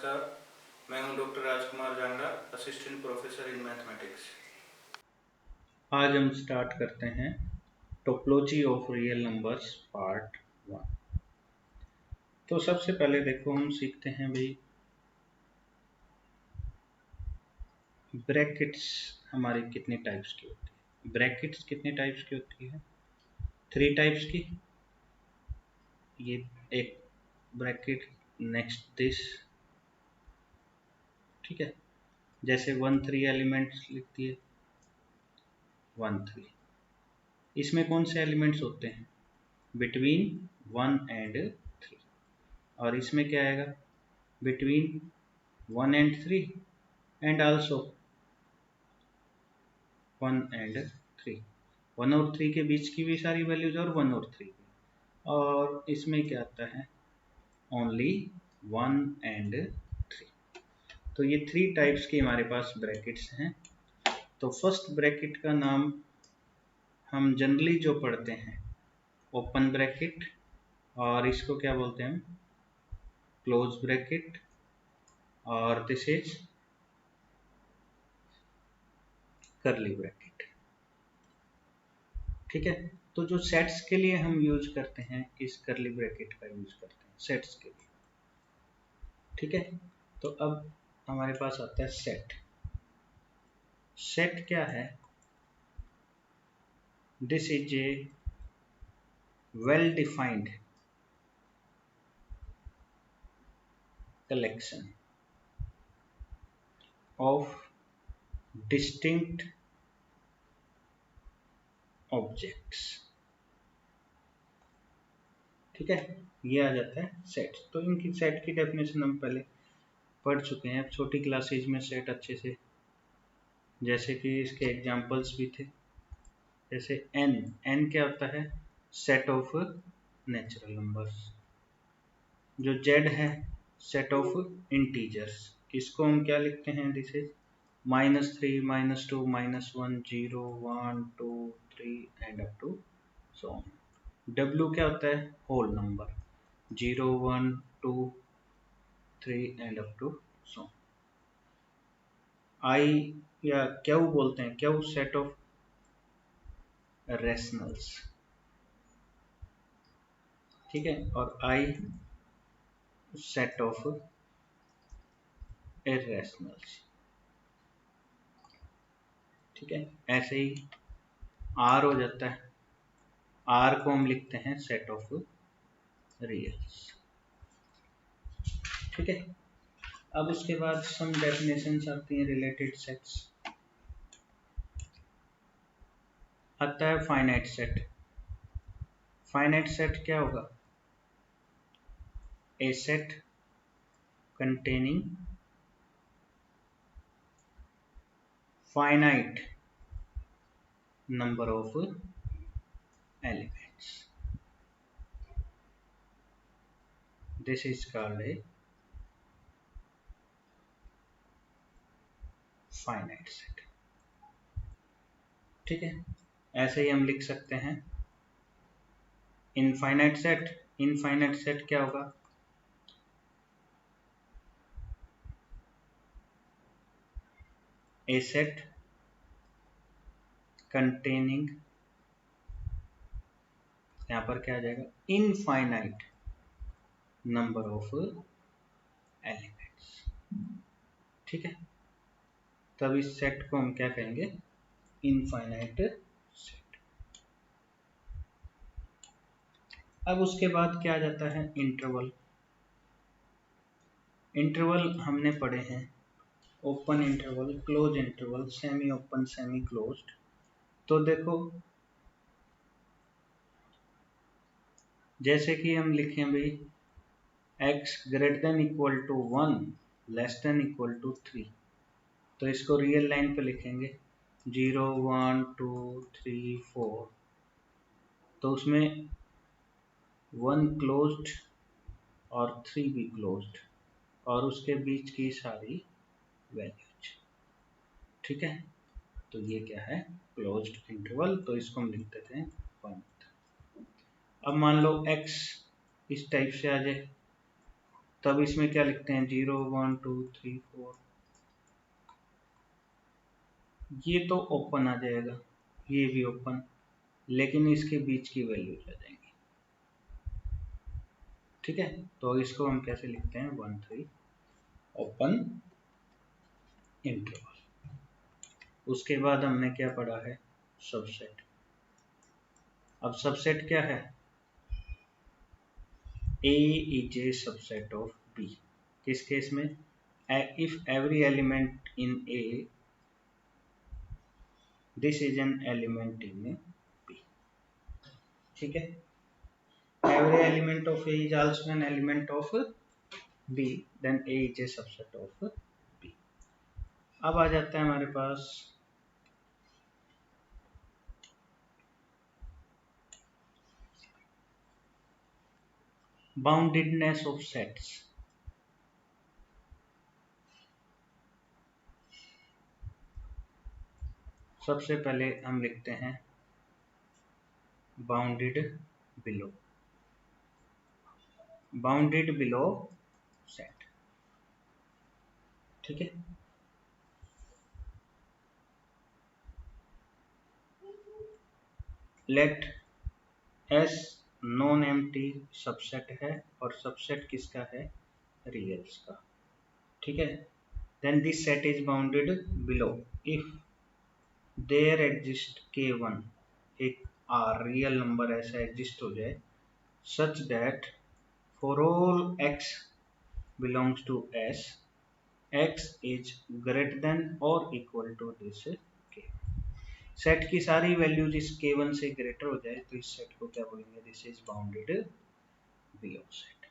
नमस्कार, मैं हूं doctor Rajkumar Jangra, assistant professor in mathematics. आज हम स्टार्ट करते हैं topology of real numbers part 1। तो सबसे पहले देखो हम सीखते हैं भाई ब्रैकेट्स हमारी कितने टाइप्स की होती है। ब्रैकेट्स कितने टाइप्स की होती है? 3 टाइप्स की। ये एक ब्रैकेट, नेक्स्ट दिस, ठीक है। जैसे 1 3 एलिमेंट्स लिखती है 1 3। इसमें कौन से एलिमेंट्स होते हैं? Between 1 and 3। और इसमें क्या आएगा? Between 1 and 3 and also 1 and 3। 1 और 3 के बीच की भी सारी वैल्यूज और 1 और 3 की। और इसमें क्या आता है? Only 1 and 3। तो ये 3 टाइप्स की हमारे पास ब्रैकेट्स हैं। तो फर्स्ट ब्रैकेट का नाम हम जनरली जो पढ़ते हैं ओपन ब्रैकेट, और इसको क्या बोलते हैं? क्लोज ब्रैकेट, और दिस इज कर्ली ब्रैकेट, ठीक है। तो जो सेट्स के लिए हम यूज करते हैं इस कर्ली ब्रैकेट का यूज करते हैं सेट्स के लिए, ठीक है। तो अब हमारे पास आता है सेट। सेट क्या है? This is a well defined collection of distinct objects, ठीक है। ये आ जाता है सेट। तो इनकी सेट की डेफिनेशन हम पहले पढ़ चुके हैं छोटी क्लासेज में सेट अच्छे से, जैसे कि इसके एग्जांपल्स भी थे। जैसे n क्या होता है? Set of natural numbers. जो z है सेट ऑफ इंटीजर्स। इसको हम क्या लिखते हैं? This is -3 -2 -1 0 1 2 3 and up to so on. w क्या होता है? Whole number 0 1 2 3 and up to so on. i या क्यू बोलते हैं, क्यू सेट ऑफ रेशनल्स, ठीक है। और i सेट ऑफ इरेशनल्स, ठीक है। ऐसे ही r हो जाता है, r को हम लिखते हैं सेट ऑफ रियल्स, ठीक है। अब उसके बाद सम डेफिनेशंस आती हैं रिलेटेड सेट्स। आता है फाइनाइट सेट। फाइनाइट सेट क्या होगा? ए set containing finite number of elements. This is called a finite set, ठीक है। ऐसे ही हम लिख सकते हैं इनफाइनाइट सेट। इनफाइनाइट सेट क्या होगा? ए सेट containing, यहां पर क्या आ जाएगा? इनफाइनाइट नंबर ऑफ एलिमेंट्स, ठीक है। तब इस सेट को हम क्या कहेंगे? Infinite set. अब उसके बाद क्या आ जाता है? इंटरवल। इंटरवल हमने पढ़े हैं open interval, close interval, semi open, semi closed. तो देखो जैसे कि हम लिखें भाई x greater than equal to 1 less than equal to 3, तो इसको रियल लाइन पे लिखेंगे 0 1 2 3 4। तो उसमें 1 क्लोज्ड और 3 भी क्लोज्ड, और उसके बीच की सारी वैल्यूज, ठीक है। तो ये क्या है? Closed interval. तो इसको हम लिख देते हैं 1। अब मान लो x इस टाइप से आ जाए, तब इसमें क्या लिखते हैं 0 1 2 3 4, ये तो ओपन आ जाएगा, ये भी ओपन, लेकिन इसके बीच की वैल्यू आ जाएंगी। ठीक है, तो इसको हम कैसे लिखते हैं 1 3 ओपन इंटरवल। उसके बाद हमने क्या पढ़ा है सबसेट। अब सबसेट क्या है, A is a subset of B। किस केस में, if every element in A, this is an element in B। ठीक है, every element of A is also an element of B, then A is a subset of B। अब आ जाता है हमारे पास boundedness of sets. सबसे पहले हम लिखते हैं bounded below, bounded below set. ठीक है, let S non empty subset है और सबसेट किसका है, रियल्स का। ठीक है, then this set is bounded below if there exist K1, एक आर रियल नंबर ऐसा एग्जिस्ट हो जाए such that for all x belongs to S, x is greater than or equal to this K। Set की सारी values इस K1 से greater हो जाए तो इस सेट को क्या बोलेंगे, this is bounded below set.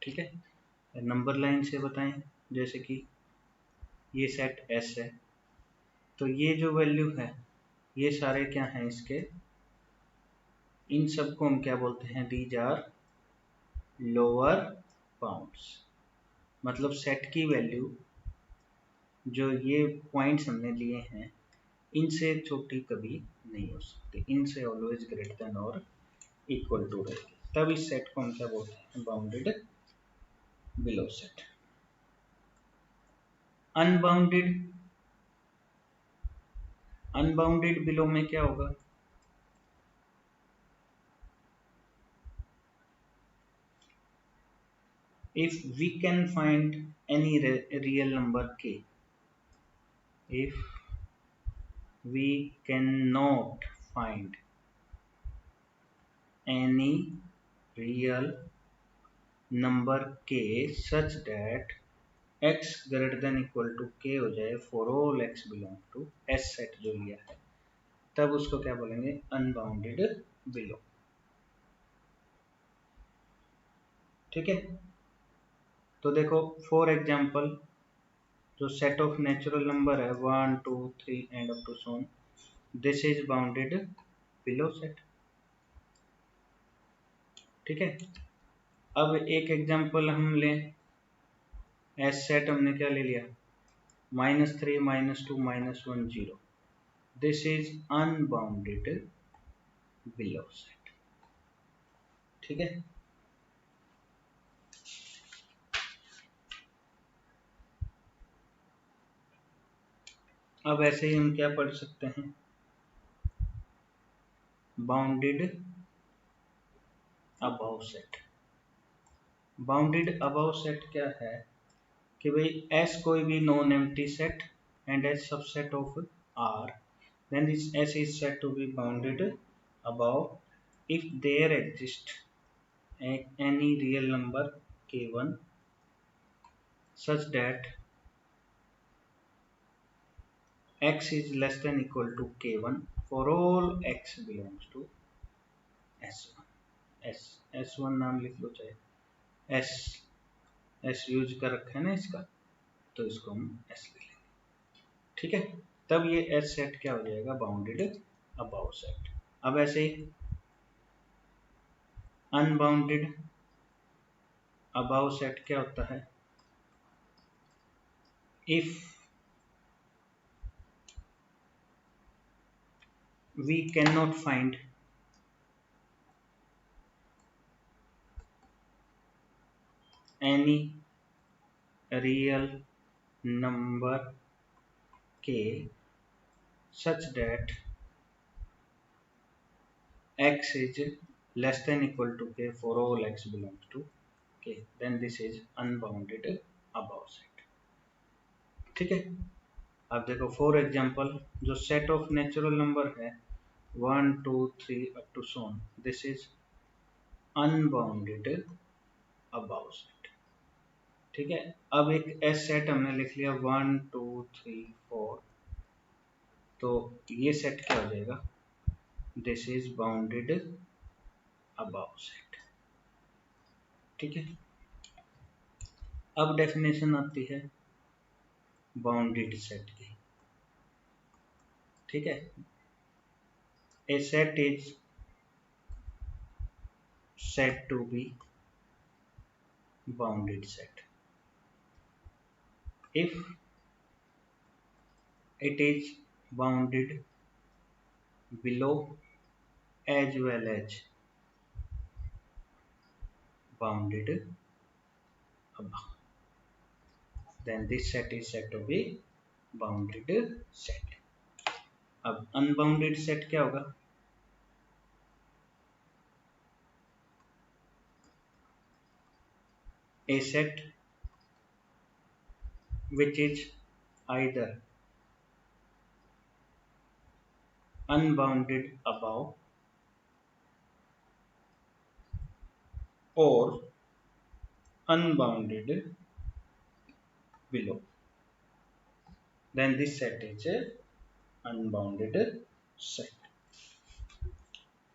ठीक है, नंबर लाइन से बताएं, जैसे कि ये सेट S है, तो ये जो वैल्यू है ये सारे क्या हैं इसके, इन सब को हम क्या बोलते हैं, दीज आर लोअर बाउंड्स। मतलब सेट की वैल्यू जो ये पॉइंट्स हमने लिए हैं इनसे छोटी कभी नहीं हो सकती, इनसे ऑलवेज ग्रेटर देन और इक्वल टू रहेगी, तब इस सेट को हम क्या बोलते हैं, bounded below set. Unbounded, unbounded below में क्या होगा, if we can find any real number K, if we cannot find any real number K such that x greater than equal to K हो जाए for all x belong to S set जो लिया है, तब उसको क्या बोलेंगे, unbounded below. ठीक है, तो देखो फॉर एग्जांपल जो सेट ऑफ नेचुरल नंबर है 1 2 3 and up to so on, this is bounded below set. ठीक है, अब एक एग्जांपल हम लें, एस सेट हमने क्या ले लिया, -3 -2 -1 0, this is unbounded below set. ठीक है, अब ऐसे ही हम क्या पढ़ सकते हैं, bounded above set. Bounded above set क्या है कि भाई S कोई भी non empty set and S subset of R, then this S is said to be bounded above if there exists any real number K1 such that x is less than equal to K1 for all x belongs to S1। S1 नाम लिख लो, चाहे S use कर रखा है ना इसका, तो इसको हम S ले लेंगे। ठीक है, तब ये S सेट क्या हो जाएगा, बाउंडेड अबव सेट। अब ऐसे ही अनबाउंडेड अबव सेट क्या होता है, if we cannot find any real number k such that x is less than equal to k for all x belongs to k, then this is unbounded above set. ठीक है, अब देखो for example जो set of natural number है 1 2 3 up to so on, this is unbounded above set. ठीक है, अब एक एस सेट हमने लिख लिया 1 2 3 4, तो ये सेट क्या हो जाएगा, this is bounded above set. ठीक है, अब डेफिनेशन आती है बाउंडेड सेट की। ठीक है, a set is said to be bounded set if it is bounded below as well as bounded above, then this set is said to be bounded set। अब unbounded set क्या होगा, a set which is either unbounded above or unbounded below, then this set is a unbounded set।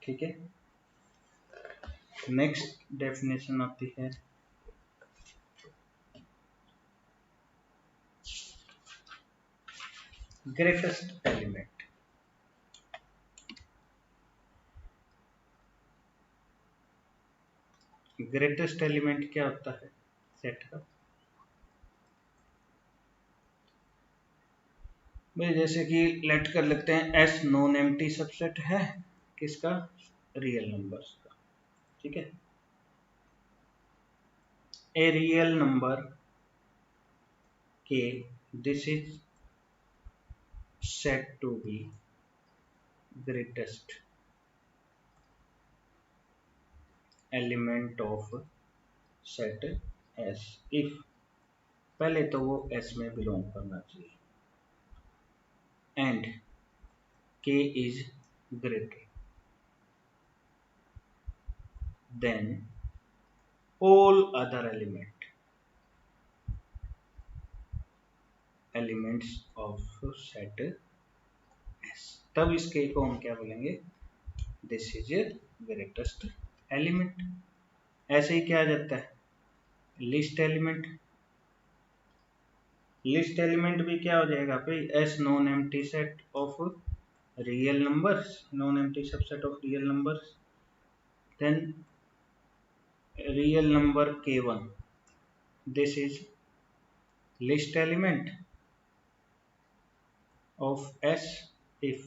ठीक है, next definition आती है greatest element. Greatest element क्या होता है सेट का, भाई जैसे कि लेट कर लेते हैं एस नॉन एम्प्टी सबसेट है किसका, रियल नंबर्स का। ठीक है, a real number K this is said to be greatest element of set S if, पहले तो वो एस में बिलोंग करना चाहिए, एंड के is greater than all other elements of set S, तब इस k को हम क्या बोलेंगे, दिस इज ग्रेटेस्ट एलिमेंट। ऐसे ही क्या आ जाता है लिस्ट एलिमेंट, लिस्ट एलिमेंट भी क्या हो जाएगा भाई, S non empty set of real numbers, non empty subset of real numbers, then real number k1, this is least element of S if,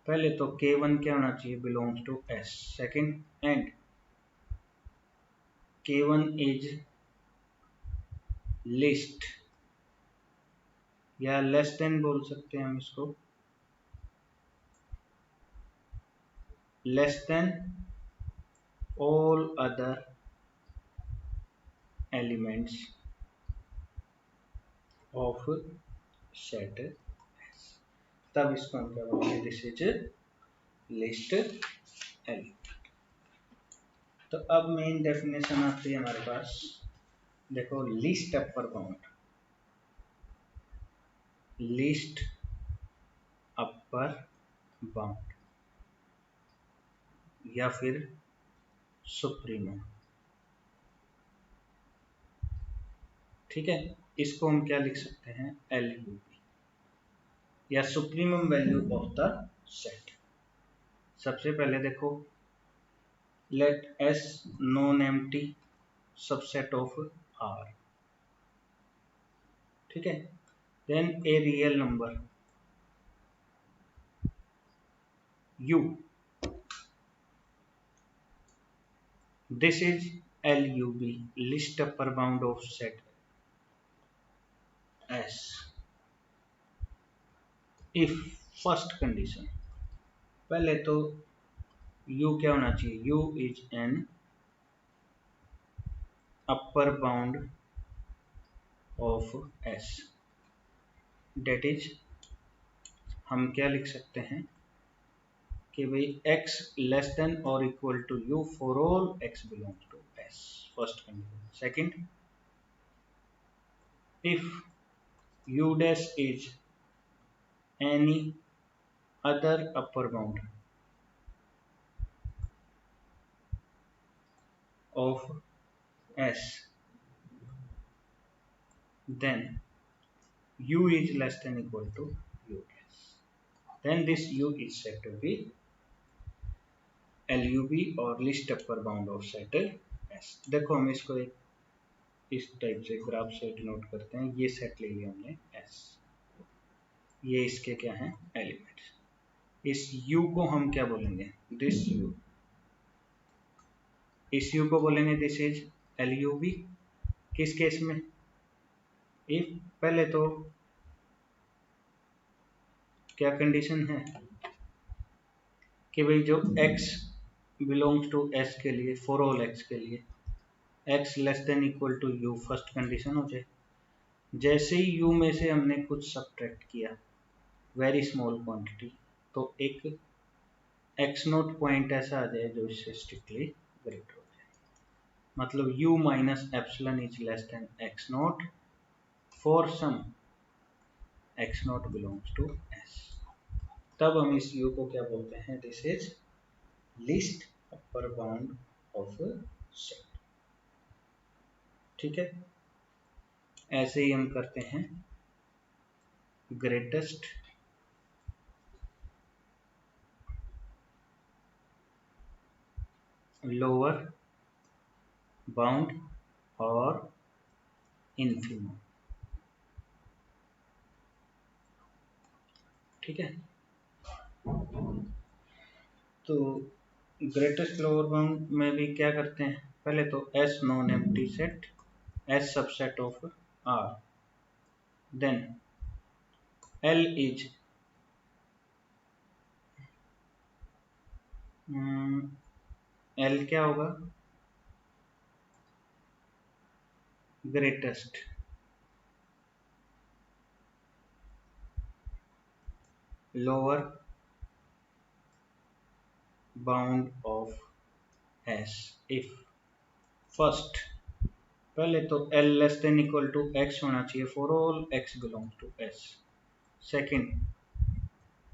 पहले तो k1 क्या होना चाहिए, belongs to S, second and k1 is least, या less than बोल सकते हैं हम इसको, less than all other elements of set S, तब इसको हम क्या बोलेंगे, दिस इज लिस्ट एलिमेंट। तो अब मेन डेफिनेशन आती है हमारे पास, देखो list upper bound, list upper bound या फिर सुप्रीमम। ठीक है, इसको हम क्या लिख सकते हैं, LUP या supremum value of the set. सबसे पहले देखो let S non empty subset of R। ठीक है, then a real number U, this is LUB, least upper bound of set S if first condition, पहले तो U क्या होना चाहिए, U is an upper bound of S, that is हम क्या लिख सकते हैं कि भाई x लेस देन और equal to U for all x belongs to S, first condition. Second, if U dash is any other upper bound of S, then U is less than equal to U dash, then this U is said to be LUB और list upper bound of set S। देखो हम इसको एक इस type से graph से denote करते हैं, ये सेट ले लिया हमने S, ये इसके क्या हैं एलिमेंट्स, इस U को हम क्या बोलेंगे, दिस U, इस U को बोलेंगे दिस इज LUB। किस केस में, इफ पहले तो क्या कंडीशन है कि भाई जो x बिलोंग्स टू S के लिए, फॉर ऑल x के लिए x less than equal to U first condition हो जाए। जैसे ही U में से हमने कुछ सब्ट्रैक्ट किया, वेरी स्मॉल क्वांटिटी, तो एक x नोट पॉइंट ऐसा आ जाए जो इससे स्ट्रिक्टली ग्रेटर हो जाए, मतलब U minus epsilon is less than x naught for some x naught belongs to S, तब हम इस U को क्या बोलते हैं, this is least upper bound of set. ठीक है, ऐसे ही हम करते हैं ग्रेटेस्ट लोअर बाउंड और इन्फिमम। ठीक है, तो ग्रेटेस्ट लोअर बाउंड में भी क्या करते हैं, पहले तो S non empty set, S subset of R, then L is L क्या होगा, greatest lower bound of S if first, पहले तो L less than equal to x होना चाहिए for all x belongs to S। Second,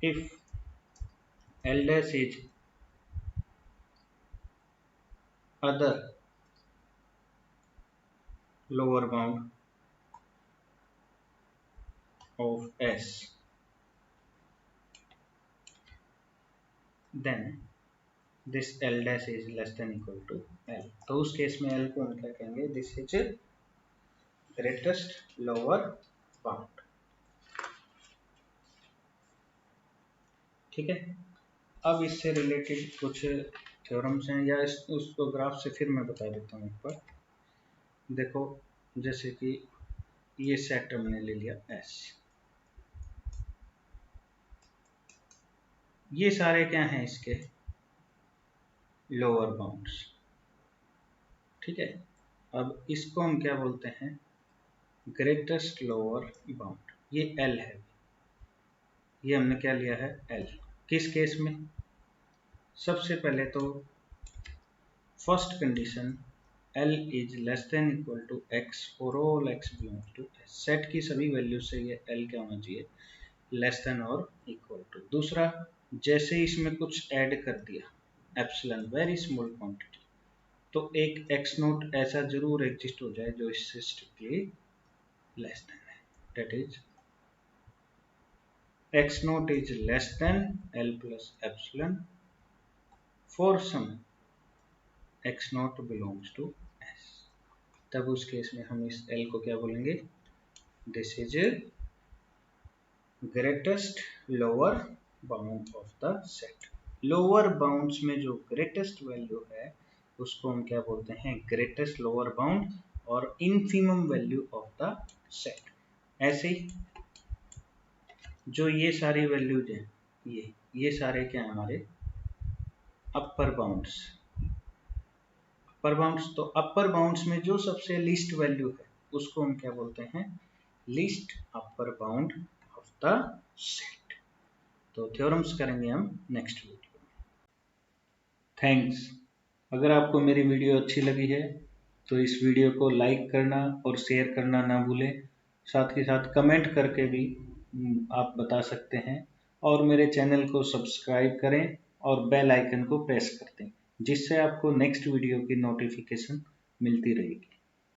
if L dash is other lower bound of S, then this L dash is less than equal to L, तो उस case में L को हम क्या कहेंगे, this is greatest lower bound. ठीक है, अब इससे रिलेटेड कुछ थ्योरम्स हैं, या उसको ग्राफ से फिर मैं बता देता हूँ एक बार। देखो जैसे कि ये सेट हमने ले लिया S, ये सारे क्या हैं इसके लोअर बाउंड्स। ठीक है, अब इसको हम क्या बोलते हैं, ग्रेटेस्ट लोअर बाउंड, ये L है, ये हमने क्या लिया है L। किस केस में, सबसे पहले तो first condition L is less than equal to x for all x belongs to S, set की सभी वैल्यू से ये L क्या होना चाहिए, लेस देन और इक्वल टू। दूसरा, जैसे इसमें कुछ ऐड कर दिया एप्सिलॉन, वेरी स्मॉल क्वांटिटी, तो एक x नोट ऐसा जरूर एग्जिस्ट हो जाए जो इससे स्ट्रिक्टली लेस देन है, that is x naught is less than L plus epsilon for some x naught belongs to S, तब उस केस में हम इस L को क्या बोलेंगे, this is greatest lower bound of the set. Lower bounds में जो ग्रेटेस्ट वैल्यू है उसको हम क्या बोलते हैं, ग्रेटेस्ट लोअर बाउंड और infimum value of the set. ऐसे ही जो ये सारी वैल्यूज हैं, ये सारे क्या हैं हमारे अपर बाउंड्स। अपर बाउंड्स, तो अपर बाउंड्स में जो सबसे लीस्ट वैल्यू है उसको हम क्या बोलते हैं, least upper bound of the set. तो थ्योरम्स करेंगे हम नेक्स्ट वीडियो में। थैंक्स। अगर आपको मेरी वीडियो अच्छी लगी है तो इस वीडियो को लाइक करना और शेयर करना ना भूलें। साथ ही साथ कमेंट करके भी आप बता सकते हैं, और मेरे चैनल को सब्सक्राइब करें और बेल आइकन को प्रेस कर दें, जिससे आपको नेक्स्ट वीडियो की नोटिफिकेशन मिलती रहेगी।